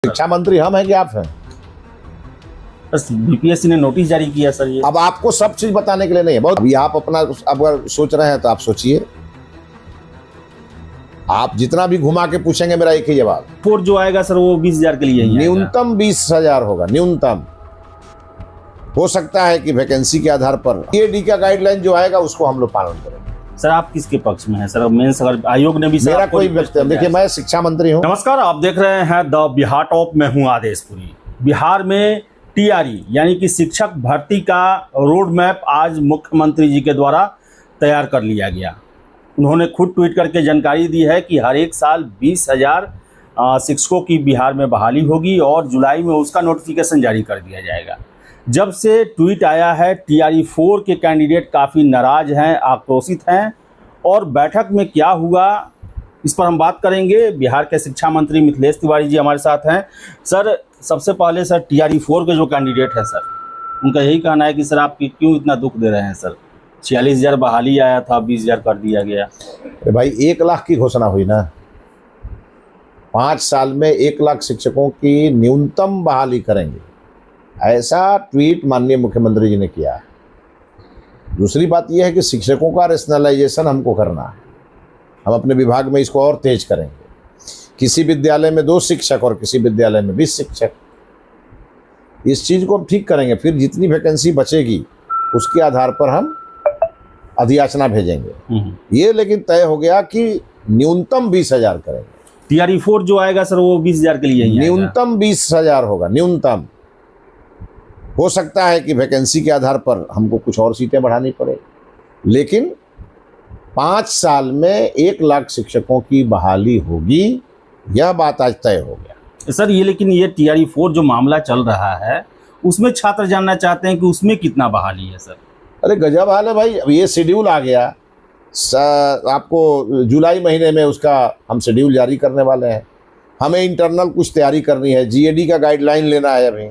शिक्षा मंत्री हम हैं कि आप हैं? बस बीपीएससी ने नोटिस जारी किया सर ये। अब आपको सब चीज बताने के लिए नहीं है बहुत। अभी आप अपना अगर सोच रहे हैं तो आप सोचिए। आप जितना भी घुमा के पूछेंगे मेरा एक ही जवाब। रिपोर्ट जो आएगा सर वो 20,000 के लिए ही आएगा। न्यूनतम 20,000 होगा, न्यूनतम। हो सकता है कि वैकेंसी के आधार पर टीएडी का गाइडलाइन जो आएगा उसको हम लोग पालन करेंगे। सर आप किसके पक्ष में हैं सर? मेंस अगर आयोग ने भी मेरा कोई व्यक्ति, देखिए मैं शिक्षा मंत्री हूँ। नमस्कार, आप देख रहे हैं द बिहार टॉप, मैं हूँ आदेशपुरी। बिहार में टीआरई यानी कि शिक्षक भर्ती का रोड मैप आज मुख्यमंत्री जी के द्वारा तैयार कर लिया गया। उन्होंने खुद ट्वीट करके जानकारी दी है कि हर एक साल 20,000 शिक्षकों की बिहार में बहाली होगी और जुलाई में उसका नोटिफिकेशन जारी कर दिया जाएगा। जब से ट्वीट आया है टीआरई 4 के कैंडिडेट काफ़ी नाराज हैं, आक्रोशित हैं और बैठक में क्या हुआ इस पर हम बात करेंगे। बिहार के शिक्षा मंत्री मिथिलेश तिवारी जी हमारे साथ हैं। सर सबसे पहले सर टीआरई 4 के जो कैंडिडेट हैं सर, उनका यही कहना है कि सर आप क्यों इतना दुख दे रहे हैं सर? 46,000 बहाली आया था, 20,000 कर दिया गया। भाई 1 लाख की घोषणा हुई ना, 5 साल में 1 लाख शिक्षकों की न्यूनतम बहाली करेंगे, ऐसा ट्वीट माननीय मुख्यमंत्री जी ने किया है। दूसरी बात यह है कि शिक्षकों का रेशनलाइजेशन हमको करना है। हम अपने विभाग में इसको और तेज करेंगे। किसी विद्यालय में 2 शिक्षक और किसी विद्यालय में 20 शिक्षक, इस चीज़ को हम ठीक करेंगे। फिर जितनी वैकेंसी बचेगी उसके आधार पर हम अधियाचना भेजेंगे। ये लेकिन तय हो गया कि न्यूनतम 20,000 करेंगे। टीआरई 4 जो आएगा सर वो 20,000 के लिए ही आएगा। न्यूनतम 20,000 होगा, न्यूनतम। हो सकता है कि वैकेंसी के आधार पर हमको कुछ और सीटें बढ़ानी पड़े, लेकिन 5 साल में 1 लाख शिक्षकों की बहाली होगी, यह बात आज तय हो गया। सर ये लेकिन ये टीआरई 4 जो मामला चल रहा है उसमें छात्र जानना चाहते हैं कि उसमें कितना बहाली है सर? अरे गजब हाल है भाई। अब ये शेड्यूल आ गया, आपको जुलाई महीने में उसका हम शेड्यूल जारी करने वाले हैं। हमें इंटरनल कुछ तैयारी करनी है, जीएडी का गाइडलाइन लेना है। अभी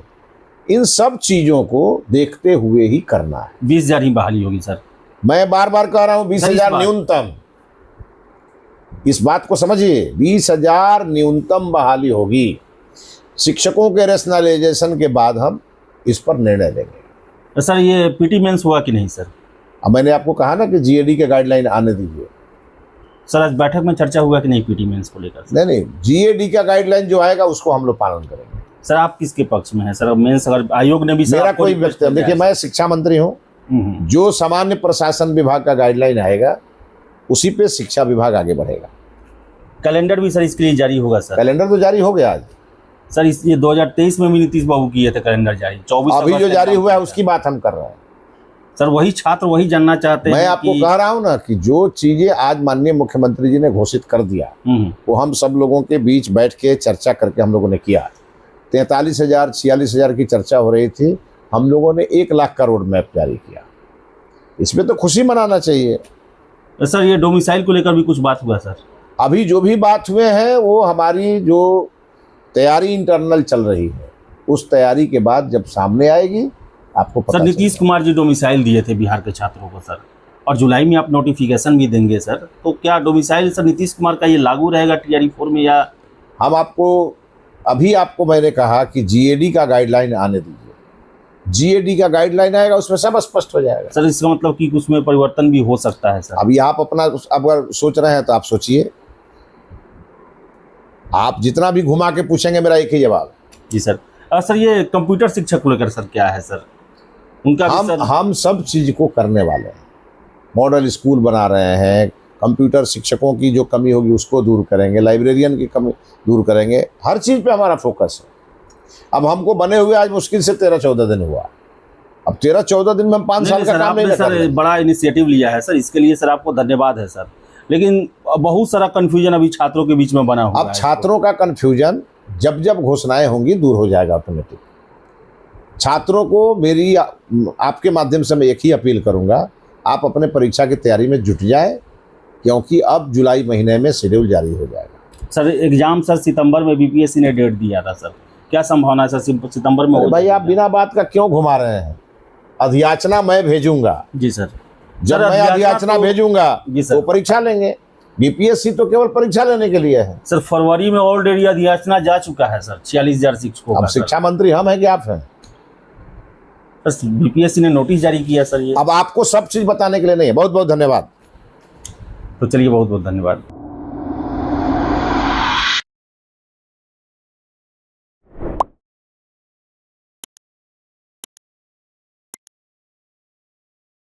इन सब चीज़ों को देखते हुए ही करना है। 20,000 ही बहाली होगी सर? मैं बार बार कह रहा हूँ 20,000 न्यूनतम। इस बात को समझिए, 20,000 न्यूनतम बहाली होगी। शिक्षकों के रेशनलाइजेशन के बाद हम इस पर निर्णय लेंगे। तो सर ये पीटी मेंस हुआ कि नहीं सर? अब मैंने आपको कहा ना कि जीएडी के गाइडलाइन आने दीजिए। सर आज बैठक में चर्चा हुआ कि नहीं पीटी मेंस को लेकर? नहीं, जीएडी का गाइडलाइन जो आएगा उसको हम लोग पालन करेंगे। सर आप किसके पक्ष में हैं सर? मेंस अगर आयोग ने भी मेरा कोई व्यक्ति, देखिए मैं शिक्षा मंत्री हूँ। जो सामान्य प्रशासन विभाग का गाइडलाइन आएगा उसी पे शिक्षा विभाग आगे बढ़ेगा। कैलेंडर भी सर इसके लिए जारी होगा सर? कैलेंडर तो जारी हो गया आज सर। ये 2023 में भी नीतीश बाबू किए थे कैलेंडर जारी। 24 अभी जो जारी हुआ है उसकी बात हम कर रहे हैं सर। वही छात्र वही जानना चाहते हैं। मैं आपको कह रहा हूं ना कि जो चीजें आज माननीय मुख्यमंत्री जी ने घोषित कर दिया वो हम सब लोगों के बीच बैठ के चर्चा करके हम लोगों ने किया। 43,000 46,000 की चर्चा हो रही थी, हम लोगों ने 1 लाख का रोड मैप जारी किया। इसमें तो खुशी मनाना चाहिए। सर ये डोमिसाइल को लेकर भी कुछ बात हुआ सर? अभी जो भी बात हुए हैं वो हमारी जो तैयारी इंटरनल चल रही है, उस तैयारी के बाद जब सामने आएगी आपको पता। सर नीतीश कुमार जी डोमिसाइल दिए थे बिहार के छात्रों को सर, और जुलाई में आप नोटिफिकेशन भी देंगे सर, तो क्या डोमिसाइल सर नीतीश कुमार का ये लागू रहेगा टीआरई 4 में? या हम आपको मैंने कहा कि जीएडी का गाइडलाइन आने दीजिए। जीएडी का गाइडलाइन आएगा उसमें सब स्पष्ट हो जाएगा सर। इसका मतलब कि उसमें परिवर्तन भी हो सकता है सर? अभी आप अपना अगर सोच रहे हैं तो आप सोचिए। आप जितना भी घुमा के पूछेंगे मेरा एक ही जवाब। जी सर। सर ये कंप्यूटर शिक्षक को लेकर सर क्या है सर? उनका हम सब चीज को करने वाले हैं। मॉडल स्कूल बना रहे हैं, कंप्यूटर शिक्षकों की जो कमी होगी उसको दूर करेंगे, लाइब्रेरियन की कमी दूर करेंगे। हर चीज पे हमारा फोकस है। अब हमको बने हुए आज मुश्किल से 13-14 दिन हुआ। अब 13-14 दिन में हम 5 साल का काम नहीं कर रहे। सर बड़ा इनिशिएटिव लिया है सर, इसके लिए सर आपको धन्यवाद है सर। लेकिन बहुत सारा कंफ्यूजन अभी छात्रों के बीच में बना हुआ है। अब छात्रों का कंफ्यूजन जब जब घोषणाएं होंगी दूर हो जाएगा ऑटोमेटिक। छात्रों को मेरी आपके माध्यम से मैं एक ही अपील करूंगा, आप अपने परीक्षा की तैयारी में जुट जाए, क्योंकि अब जुलाई महीने में शेड्यूल जारी हो जाएगा। सर एग्जाम सर सितंबर में बीपीएससी ने डेट दिया था सर, क्या संभावना है सर सितंबर में? भाई आप बिना बात का क्यों घुमा रहे हैं? अधियाचना मैं भेजूंगा। जी सर। जब मैं अधियाचना भेजूंगा तो परीक्षा लेंगे। बीपीएससी तो केवल परीक्षा लेने के लिए है। सर फरवरी में ऑलरेडी अधियाचना जा चुका है सर 46,000 शिक्षकों अब का। शिक्षा मंत्री हम हैं कि आप हैं? सर बीपीएससी ने नोटिस जारी किया सर ये। अब आपको सब चीज बताने के लिए नहीं है। बहुत बहुत धन्यवाद। तो चलिए बहुत बहुत धन्यवाद।